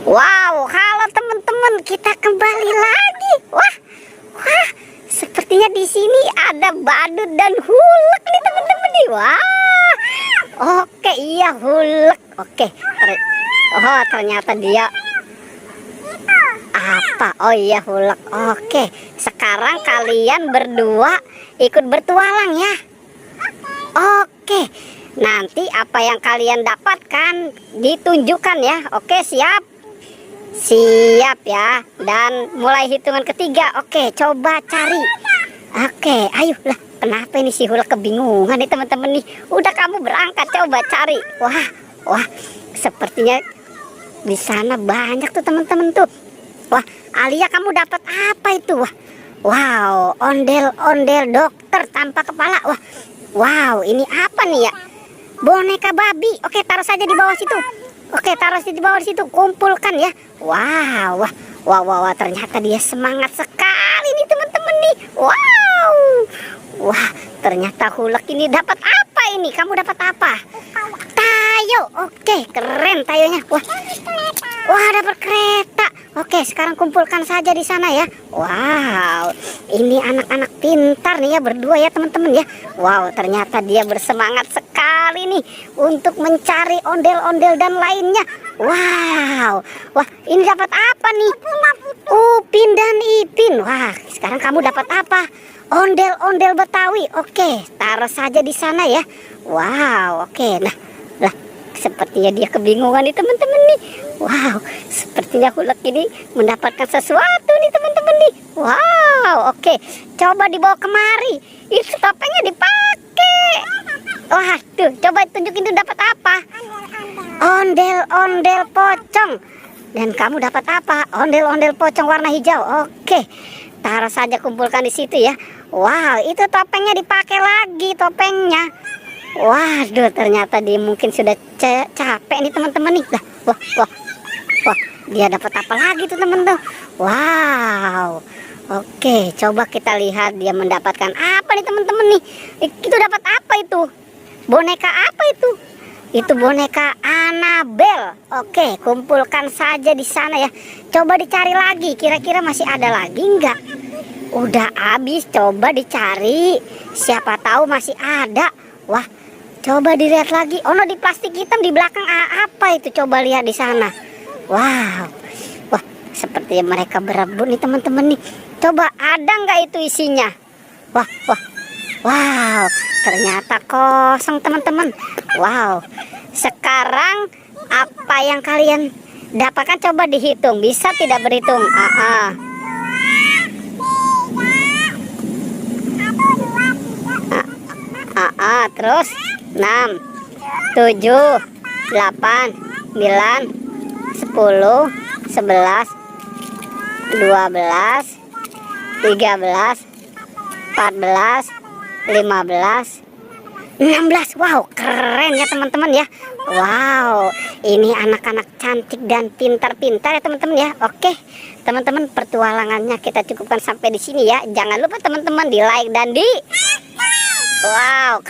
Wow, halo teman-teman, kita kembali lagi. Wah, sepertinya di sini ada badut dan hulek nih teman-teman nih. Wah, oke iya hulek. Oke, oh ternyata dia apa? Oh iya hulek. Oke, sekarang kalian berdua ikut bertualang ya. Oke, nanti apa yang kalian dapatkan ditunjukkan ya. Oke, siap? Siap ya. Dan mulai hitungan ketiga. Oke, coba cari. Oke, ayo lah. Kenapa ini si hulek kebingungan nih teman-teman nih? Udah kamu berangkat, coba cari. Wah, sepertinya di sana banyak tuh teman-teman tuh. Wah, Alia kamu dapat apa itu? Wow, ondel-ondel dokter tanpa kepala. Wow, ini apa nih ya? Boneka babi. Oke, taruh saja di bawah situ. Oke, taruh di bawah situ. Kumpulkan ya. Wow, ternyata dia semangat sekali nih teman-teman nih. Wow. Wah, ternyata hulek ini dapat apa ini? Kamu dapat apa? Tayo. Oke, keren tayonya. Wah, dapat kereta. Oke, sekarang kumpulkan saja di sana ya. Wow, ini anak-anak pintar nih ya berdua ya teman-teman ya. Wow, ternyata dia bersemangat sekali nih untuk mencari ondel-ondel dan lainnya. Wow, wah ini dapat apa nih? Upin dan Ipin. Wah, sekarang kamu dapat apa? Ondel-ondel Betawi. Oke, taruh saja di sana ya. Wow, oke. Nah, sepertinya dia kebingungan nih teman-teman nih. Wow, sepertinya hulek ini mendapatkan sesuatu nih teman-teman nih. Wow, oke. Coba dibawa kemari. Itu topengnya dipakai. Wah, tuh, coba tunjukin tuh dapat apa? Ondel-ondel pocong. Dan kamu dapat apa? Ondel-ondel pocong warna hijau. Oke. Taruh saja, kumpulkan di situ ya. Wow, itu topengnya dipakai lagi topengnya. Waduh, ternyata dia mungkin sudah capek nih teman-teman nih. Wah, dia dapat apa lagi tuh teman tuh? Wow. Oke, coba kita lihat dia mendapatkan apa nih teman-teman nih. Itu dapat apa itu? Boneka apa itu? Itu boneka Annabelle. Oke, kumpulkan saja di sana ya. Coba dicari lagi, kira-kira masih ada lagi enggak? Udah habis, coba dicari. Siapa tahu masih ada. Wah, coba dilihat lagi. Oh no, di plastik hitam di belakang apa itu? Coba lihat di sana. Wow. Wah, sepertinya mereka berebut nih teman-teman nih. Coba ada nggak itu isinya? Wow, ternyata kosong teman-teman. Wow. Sekarang apa yang kalian dapatkan coba dihitung. Bisa tidak berhitung? Terus 6 7 8 9 10 11 12 13 14 15 16. Wow, keren ya teman-teman ya. Wow, ini anak-anak cantik dan pintar-pintar ya teman-teman ya. Oke, teman-teman, pertualangannya kita cukupkan sampai di sini ya. Jangan lupa teman-teman di like dan di wow.